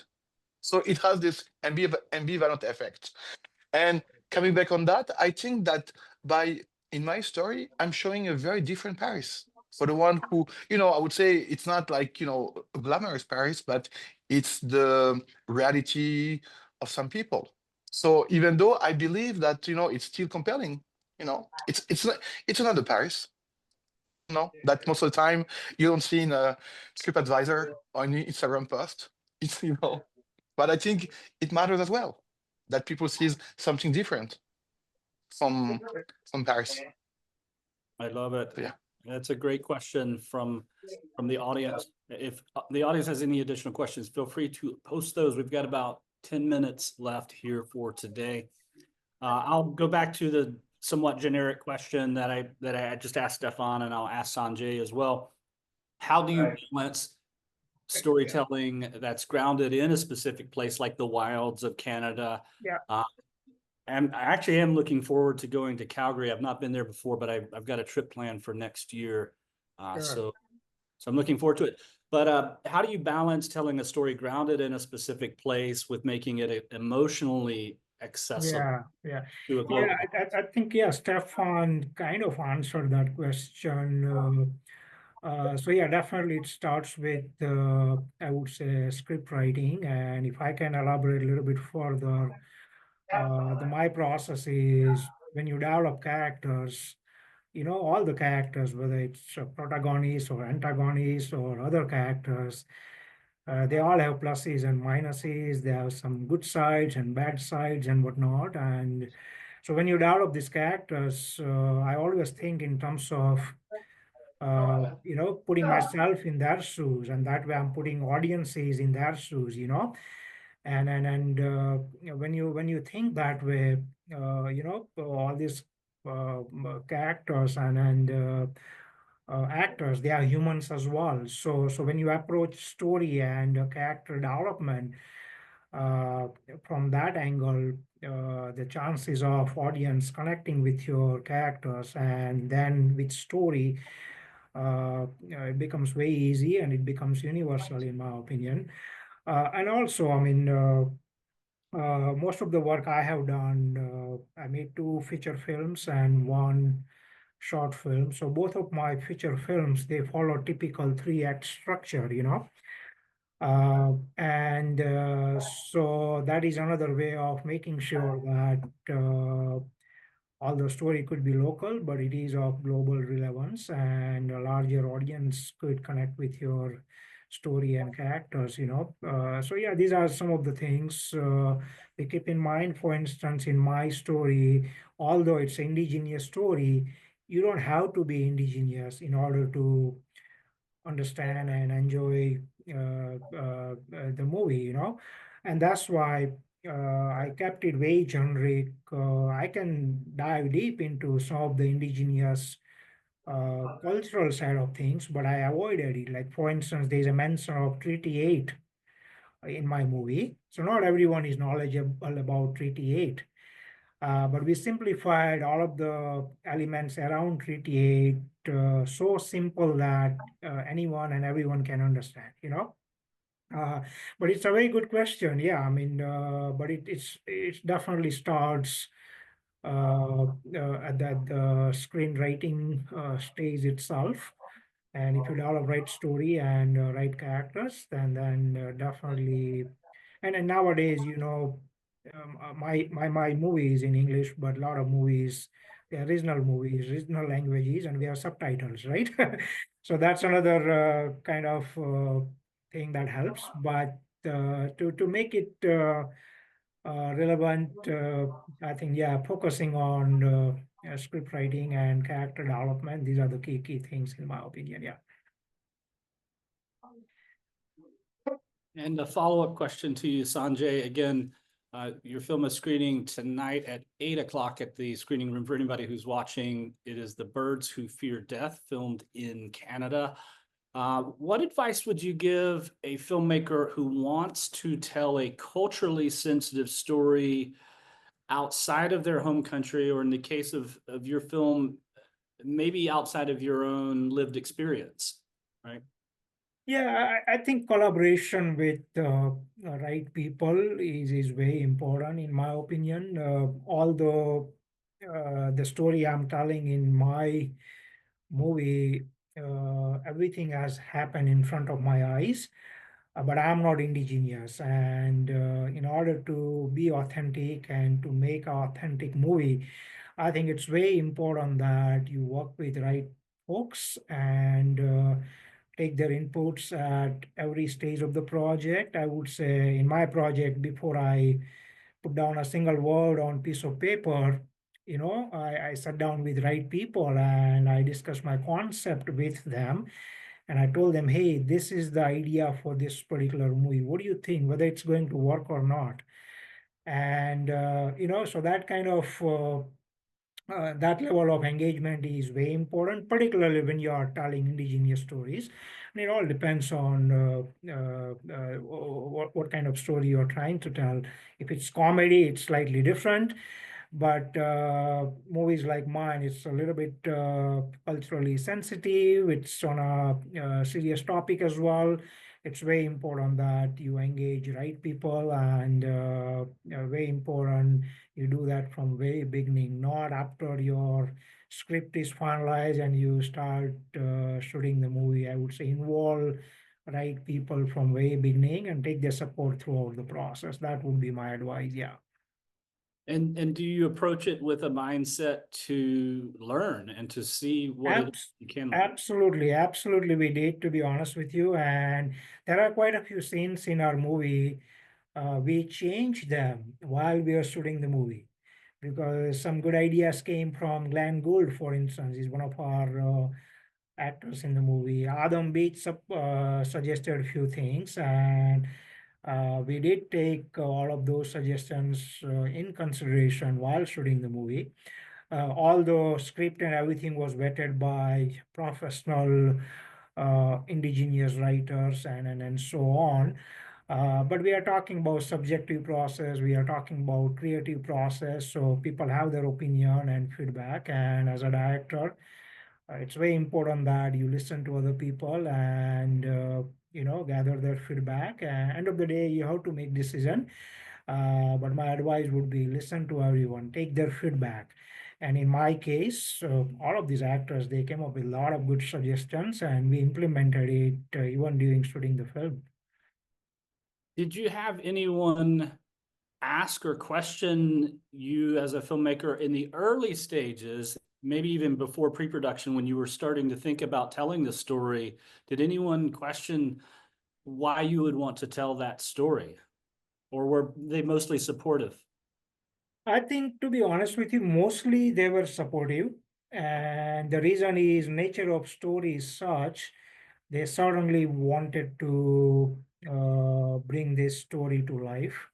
So it has this ambivalent effect. And coming back on that, I think that in my story, I'm showing a very different Paris. For the one who, I would say it's not like, a glamorous Paris, but it's the reality of some people. So even though I believe that, it's still compelling, it's another Paris, that most of the time you don't see in a TripAdvisor or in Instagram post. It's, but I think it matters as well that people see something different from Paris. I love it. Yeah. That's a great question from the audience. If the audience has any additional questions, feel free to post those. We've got about 10 minutes left here for today. I'll go back to the somewhat generic question that I just asked Stefan, and I'll ask Sanjay as well. How do you balance storytelling that's grounded in a specific place like the wilds of Canada? Yeah. And I actually am looking forward to going to Calgary. I've not been there before, but I've got a trip planned for next year. Sure. So I'm looking forward to it. But how do you balance telling a story grounded in a specific place with making it emotionally accessible Yeah. to a global? I think, Stefan kind of answered that question. So definitely it starts with, I would say, script writing. And if I can elaborate a little bit further, my process is when you develop characters, all the characters, whether it's a protagonist or antagonist or other characters, they all have pluses and minuses. They have some good sides and bad sides and whatnot. And so when you develop these characters, I always think in terms of putting myself in their shoes, and that way I'm putting audiences in their shoes, and when you think that way, all these characters and actors, they are humans as well. So when you approach story and character development, uh, from that angle, the chances of audience connecting with your characters and then with story, it becomes very easy and it becomes universal in my opinion. And also, I mean, most of the work I have done, I made 2 feature films and 1 short film. So both of my feature films, they follow typical 3-act structure, you know. And so that is another way of making sure that although story could be local, but it is of global relevance and a larger audience could connect with your story and characters, you know. So yeah, these are some of the things we keep in mind. For instance, in my story, although it's an indigenous story, you don't have to be indigenous in order to understand and enjoy the movie, you know. And that's why I kept it very generic. I can dive deep into some of the indigenous cultural side of things, but I avoided it. Like, for instance, there's a mention of Treaty 8 in my movie. So not everyone is knowledgeable about Treaty 8. But we simplified all of the elements around Treaty 8 so simple that anyone and everyone can understand, you know. But it's a very good question. Yeah, I mean, but it definitely starts at the screenwriting stage itself. And if you develop right story and right characters, then definitely. And then nowadays, you know, my movies in English, but a lot of movies, the original movies, original languages, and we have subtitles, right? So that's another kind of thing that helps. But to make it relevant, I think, yeah, focusing on script writing and character development, these are the key things in my opinion. Yeah. And a follow-up question to you, Sanjay. Again, your film is screening tonight at 8 o'clock at the screening room. For anybody who's watching, it is The Birds Who Fear Death, filmed in Canada. What advice would you give a filmmaker who wants to tell a culturally sensitive story outside of their home country, or in the case of your film, maybe outside of your own lived experience, right? Yeah, I think collaboration with right people is very important in my opinion. Although the story I'm telling in my movie, everything has happened in front of my eyes, but I'm not indigenous. And in order to be authentic and to make an authentic movie, I think it's very important that you work with right folks and take their inputs at every stage of the project. I would say in my project, before I put down a single word on piece of paper, you know, I sat down with right people and I discussed my concept with them. And I told them, hey, this is the idea for this particular movie. What do you think, whether it's going to work or not? And, you know, so that kind of that level of engagement is very important, particularly when you are telling indigenous stories. And it all depends on what kind of story you're trying to tell. If it's comedy, it's slightly different. But movies like mine, it's a little bit culturally sensitive. It's on a serious topic as well. It's very important that you engage right people, and very important you do that from very beginning, not after your script is finalized and you start shooting the movie. I would say involve right people from very beginning and take their support throughout the process. That would be my advice. Yeah. And do you approach it with a mindset to learn and to see what it is you can learn? Absolutely, we did, to be honest with you. And there are quite a few scenes in our movie. We changed them while we were shooting the movie because some good ideas came from Glenn Gould, for instance. He's one of our actors in the movie. Adam Beach suggested a few things, and we did take all of those suggestions in consideration while shooting the movie. All the script and everything was vetted by professional indigenous writers and so on. But we are talking about subjective process, we are talking about creative process. So people have their opinion and feedback. And as a director, it's very important that you listen to other people and gather their feedback. And end of the day, you have to make decision. But my advice would be listen to everyone, take their feedback. And in my case, all of these actors, they came up with a lot of good suggestions, and we implemented it even during shooting the film. Did you have anyone ask or question you as a filmmaker in the early stages, maybe even before pre-production, when you were starting to think about telling the story? Did anyone question why you would want to tell that story? Or were they mostly supportive? I think, to be honest with you, mostly they were supportive. And the reason is nature of story is such, they certainly wanted to bring this story to life.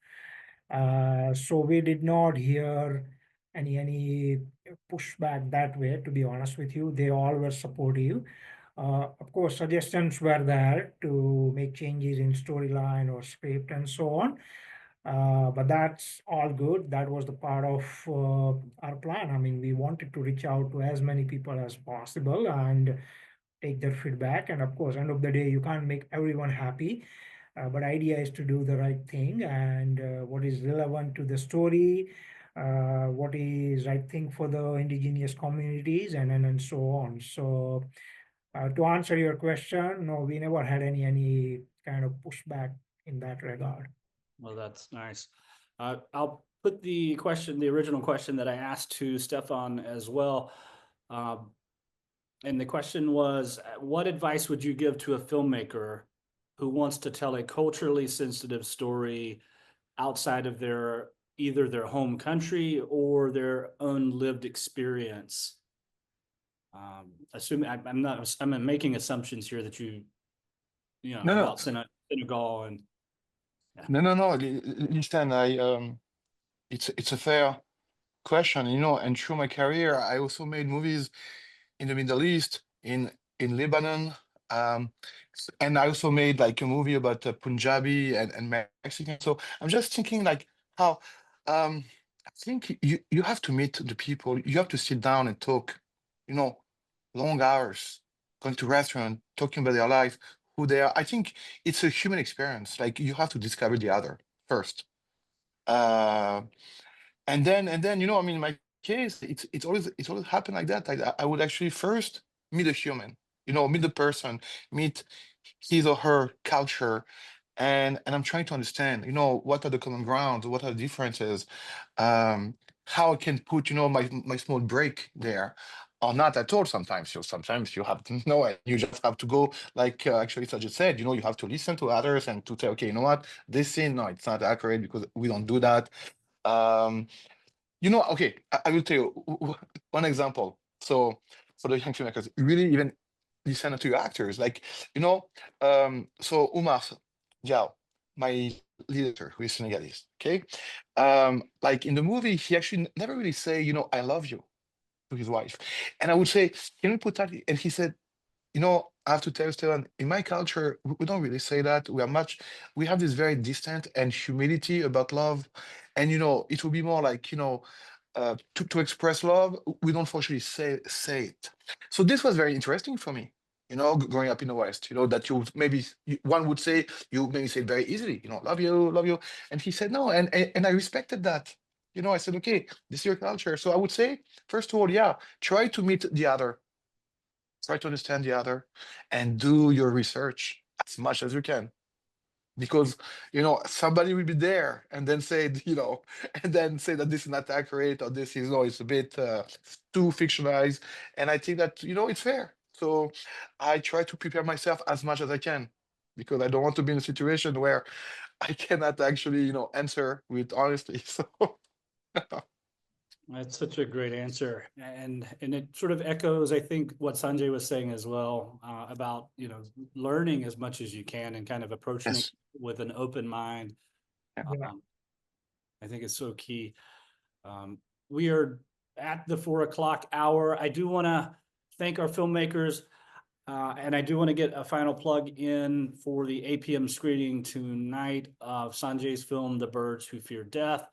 So we did not hear any pushback that way, to be honest with you. They all were supportive. Of course, suggestions were there to make changes in storyline or script and so on. But that's all good. That was the part of our plan. I mean, we wanted to reach out to as many people as possible and take their feedback. And of course, end of the day, you can't make everyone happy. But idea is to do the right thing and what is relevant to the story, what is right thing for the indigenous communities, and so on. So to answer your question, no, we never had any kind of pushback in that regard. Well, that's nice. I'll put the original question that I asked to Stefan as well. And the question was, what advice would you give to a filmmaker who wants to tell a culturally sensitive story outside of either their home country or their own lived experience? Assuming I'm making assumptions here that you know No, no, about Senegal and no. Listen, it's a fair question, and through my career, I also made movies in the Middle East, in Lebanon, and I also made like a movie about Punjabi and Mexican. So I'm just thinking like how I think you have to meet the people, you have to sit down and talk, long hours, going to restaurant, talking about their life, who they are. I think it's a human experience. Like you have to discover the other first. Uh, and then I mean in my case it's always happened like that. I would actually first meet a human, meet the person, meet his or her culture, and I'm trying to understand, what are the common grounds, what are the differences, um how I can put, my small break there, or not at all. Sometimes you have to know it, you just have to go, like actually Sajid said, you have to listen to others and to say, okay, you know what, this scene, no, it's not accurate because we don't do that. um okay, I will tell you one example. So for the young filmmakers, really even listen to your actors. Like, so Umar Diao, my lead actor, who is Senegalese, okay? Like in the movie, he actually never really say, I love you to his wife. And I would say, can we put that? And he said, I have to tell you, Stevan, in my culture, we don't really say that. We have this very distant and humility about love. And, it will be more like, to express love, we don't fortunately say it. So this was very interesting for me, growing up in the West, that one would say, you maybe say it very easily, love you, love you. And he said, no. And I respected that. I said, okay, this is your culture. So I would say, first of all, yeah, try to meet the other. Try to understand the other and do your research as much as you can, because somebody will be there and then say and then say that this is not accurate, or this is, it's a bit too fictionalized. And I think that it's fair. So I try to prepare myself as much as I can, because I don't want to be in a situation where I cannot actually answer with honesty. So that's such a great answer, and it sort of echoes, I think, what Sanjay was saying as well, about learning as much as you can and kind of approaching it yes. with an open mind. Yeah. I think it's so key. We are at the 4 o'clock hour. I do want to thank our filmmakers. And I do want to get a final plug in for the 8 p.m. screening tonight of Sanjay's film, The Birds Who Fear Death.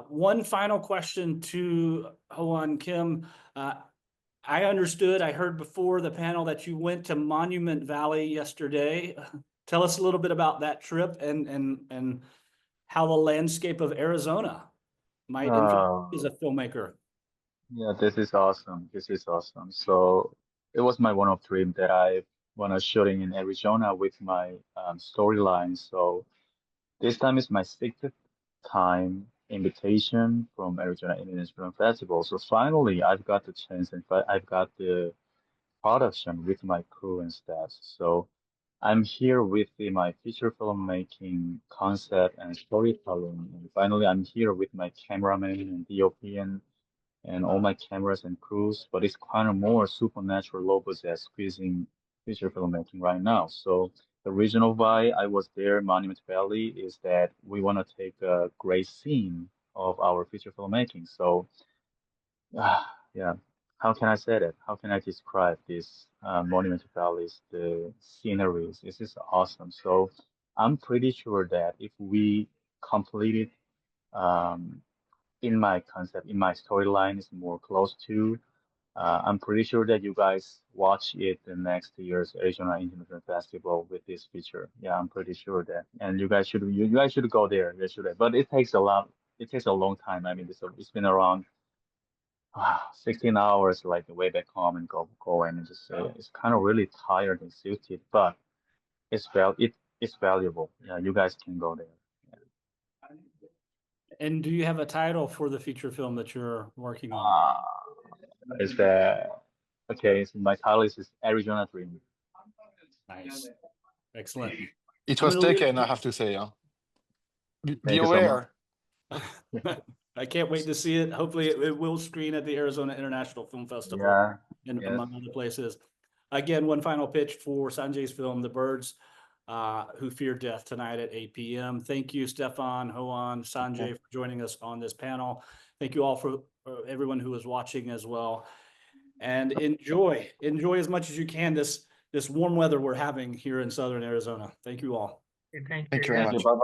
One final question to Howon Kim. I understood, I heard before the panel that you went to Monument Valley yesterday. Tell us a little bit about that trip and how the landscape of Arizona might influence you as a filmmaker. Yeah, this is awesome. This is awesome. So it was my one of dream that I want to shooting in Arizona with my storyline. So this time is my sixth time invitation from Arizona Independent Film Festival. So finally, I've got the chance and I've got the production with my crew and staff. So I'm here with my feature filmmaking concept and storytelling. And finally, I'm here with my cameraman and DOP and all my cameras and crews, but it's kind of more supernatural logos that's squeezing feature filmmaking right now. So the reason why I was there, Monument Valley, is that we want to take a great scene of our feature filmmaking. So, yeah, how can I say that? How can I describe this Monument Valleys, the sceneries? This is awesome. So I'm pretty sure that if we complete it, um, in my concept, in my storyline is more close to. I'm pretty sure that you guys watch it the next year's Arizona International Festival with this feature. Yeah, I'm pretty sure that, and you guys should go there. You should, but it takes a lot. It takes a long time. I mean, it's been around 16 hours, like way back home and go and just it's kind of really tired and exhausted, but it's valuable. Yeah, you guys can go there. And do you have a title for the feature film that you're working on? Is that okay? So my title is Arizona Dream. Nice. Excellent. It I'm was gonna leave- taken, I have to say. Be Thank you so aware. I can't wait to see it. Hopefully it will screen at the Arizona International Film Festival Yeah, and yes. among other places. Again, one final pitch for Sanjay's film, The Birds Who Fear Death, tonight at 8 p.m. Thank you, Stefan, Howon, Sanjay, for joining us on this panel. Thank you all for everyone who is watching as well. And enjoy as much as you can this warm weather we're having here in Southern Arizona. Thank you all. Okay, thank Thank you. you very Thank you. much.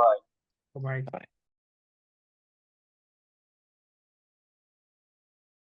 Bye bye. Bye-bye. Bye.